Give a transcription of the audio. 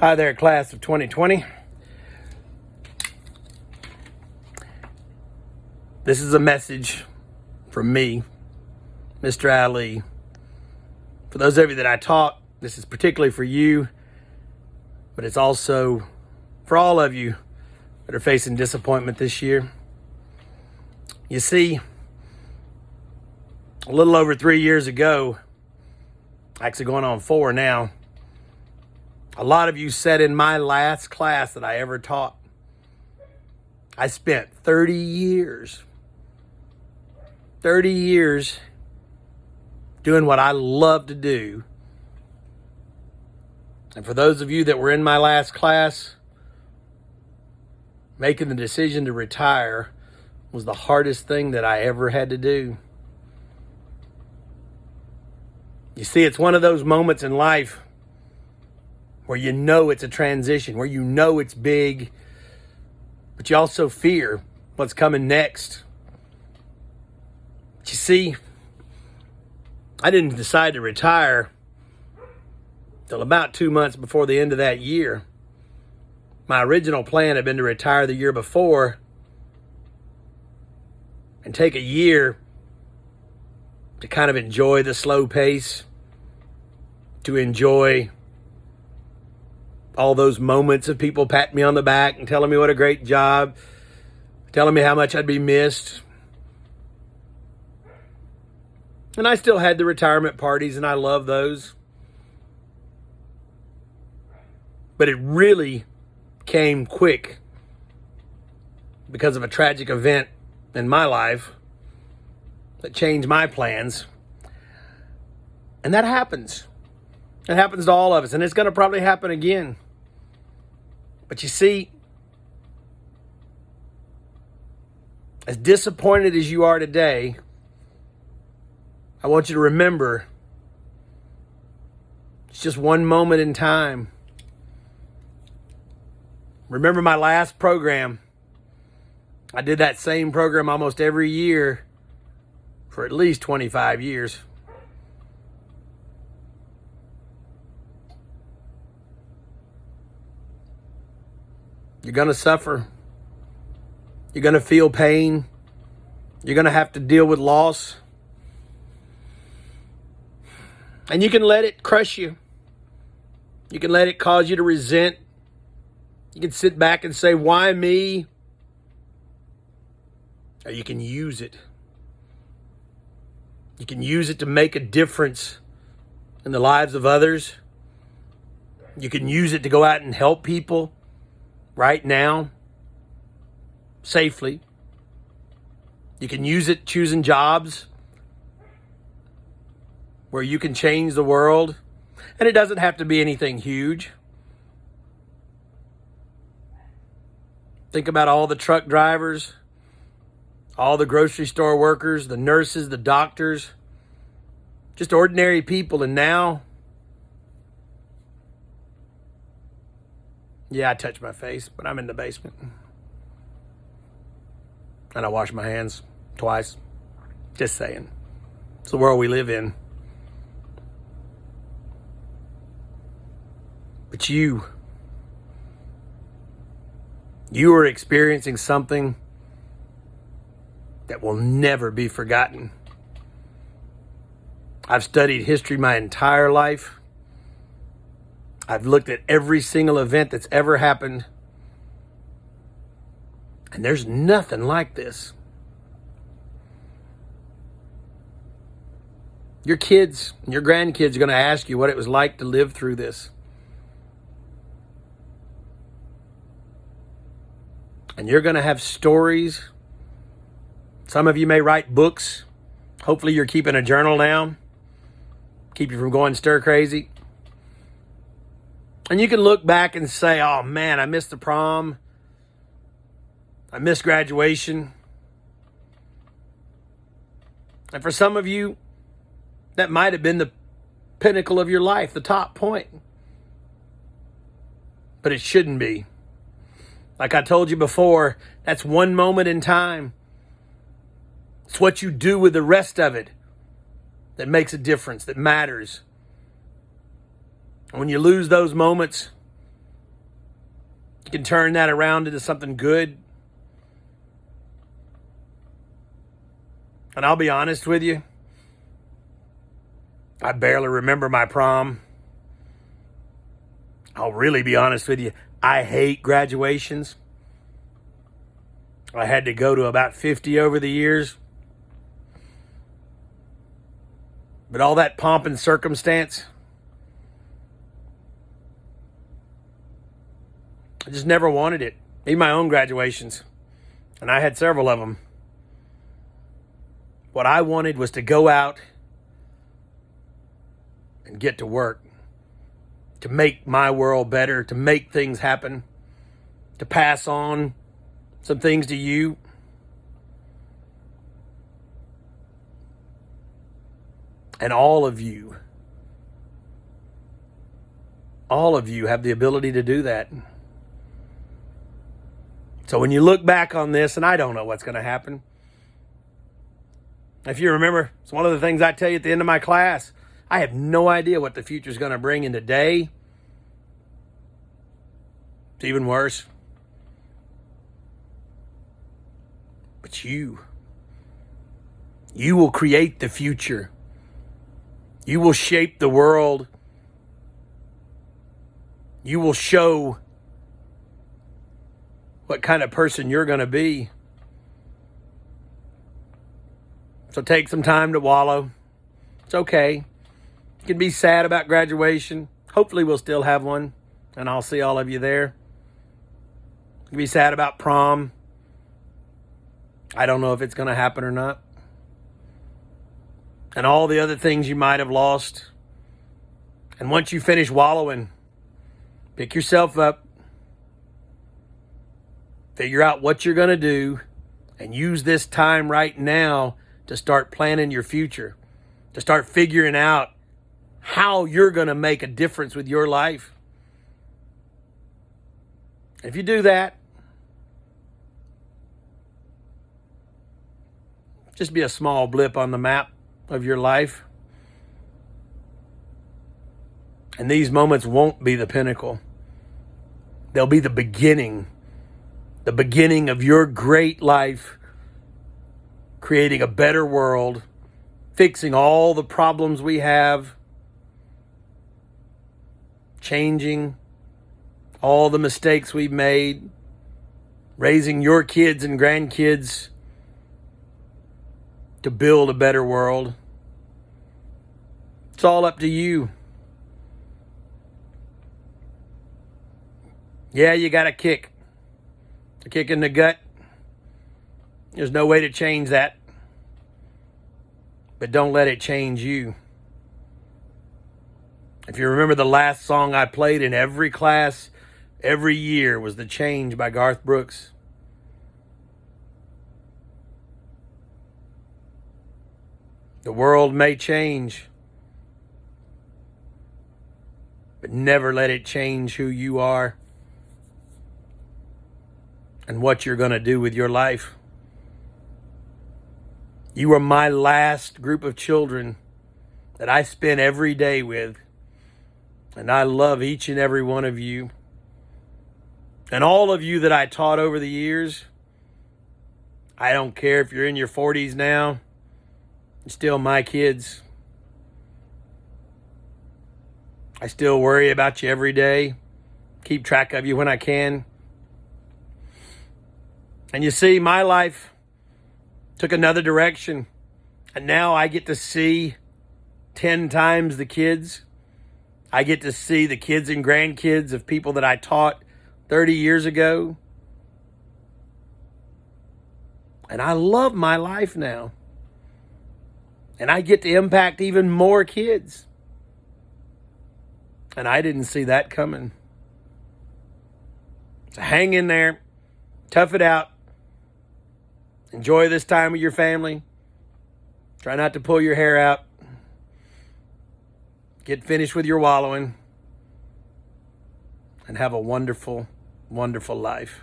Hi there, class of 2020. This is a message from me, Mr. Ali. For those of you that I taught, this is particularly for you, but it's also for all of you that are facing disappointment this year. You see, a little over 3 years ago, actually going on 4 now, a lot of you said in my last class that I ever taught, I spent 30 years doing what I love to do. And for those of you that were in my last class, making the decision to retire was the hardest thing that I ever had to do. You see, it's one of those moments in life where you know it's a transition, where you know it's big, but you also fear what's coming next. But you see, I didn't decide to retire till about 2 months before the end of that year. My original plan had been to retire the year before and take a year to kind of enjoy the slow pace, to enjoy all those moments of people patting me on the back and telling me what a great job, telling me how much I'd be missed. And I still had the retirement parties, and I love those. But it really came quick because of a tragic event in my life that changed my plans. And that happens. It happens to all of us, and it's going to probably happen again. But you see, as disappointed as you are today, I want you to remember it's just one moment in time. Remember my last program. I did that same program almost every year for at least 25 years. You're going to suffer. You're going to feel pain. You're going to have to deal with loss. And you can let it crush you. You can let it cause you to resent. You can sit back and say, why me? Or you can use it. You can use it to make a difference in the lives of others. You can use it to go out and help people right now, safely. You can use it choosing jobs where you can change the world. And it doesn't have to be anything huge. Think about all the truck drivers, all the grocery store workers, the nurses, the doctors, just ordinary people. And now, yeah, I touched my face, but I'm in the basement. And I wash my hands twice. Just saying. It's the world we live in. But you are experiencing something that will never be forgotten. I've studied history my entire life. I've looked at every single event that's ever happened. And there's nothing like this. Your kids, your grandkids are going to ask you what it was like to live through this. And you're going to have stories. Some of you may write books. Hopefully you're keeping a journal now. Keep you from going stir crazy. And you can look back and say, oh man, I missed the prom. I missed graduation. And for some of you, that might have been the pinnacle of your life, the top point. But it shouldn't be. Like I told you before, that's one moment in time. It's what you do with the rest of it that makes a difference, that matters. And when you lose those moments, You can turn that around into something good. And I'll be honest with you, I barely remember my prom. I'll really be honest with you, I hate graduations. I had to go to about 50 over the years. But all that pomp and circumstance, I just never wanted it. Even my own graduations. And I had several of them. What I wanted was to go out and get to work. To make my world better. To make things happen. To pass on some things to you. And all of you have the ability to do that. So when you look back on this, and I don't know what's going to happen. If you remember, it's one of the things I tell you at the end of my class. I have no idea what the future is going to bring in today. It's even worse. But you will create the future. You will shape the world. You will show what kind of person you're going to be. So take some time to wallow. It's okay. You can be sad about graduation. Hopefully we'll still have one, and I'll see all of you there. You can be sad about prom. I don't know if it's going to happen or not. And all the other things you might have lost. And once you finish wallowing, pick yourself up, figure out what you're going to do, and use this time right now to start planning your future, to start figuring out how you're going to make a difference with your life. If you do that, just be a small blip on the map of your life. And these moments won't be the pinnacle. They'll be the beginning of your great life, creating a better world, fixing all the problems we have, changing all the mistakes we've made, raising your kids and grandkids to build a better world. It's all up to you. Yeah, you got a kick in the gut. There's no way to change that. But don't let it change you. If you remember, the last song I played in every class, every year, was The Change by Garth Brooks. The world may change, but never let it change who you are and what you're going to do with your life. You are my last group of children that I spend every day with, and I love each and every one of you. And all of you that I taught over the years, I don't care if you're in your 40s now, you're still my kids. I still worry about you every day, keep track of you when I can. And you see, my life took another direction. And now I get to see 10 times the kids. I get to see the kids and grandkids of people that I taught 30 years ago. And I love my life now. And I get to impact even more kids. And I didn't see that coming. So hang in there. Tough it out. Enjoy this time with your family. Try not to pull your hair out. Get finished with your wallowing. And have a wonderful, wonderful life.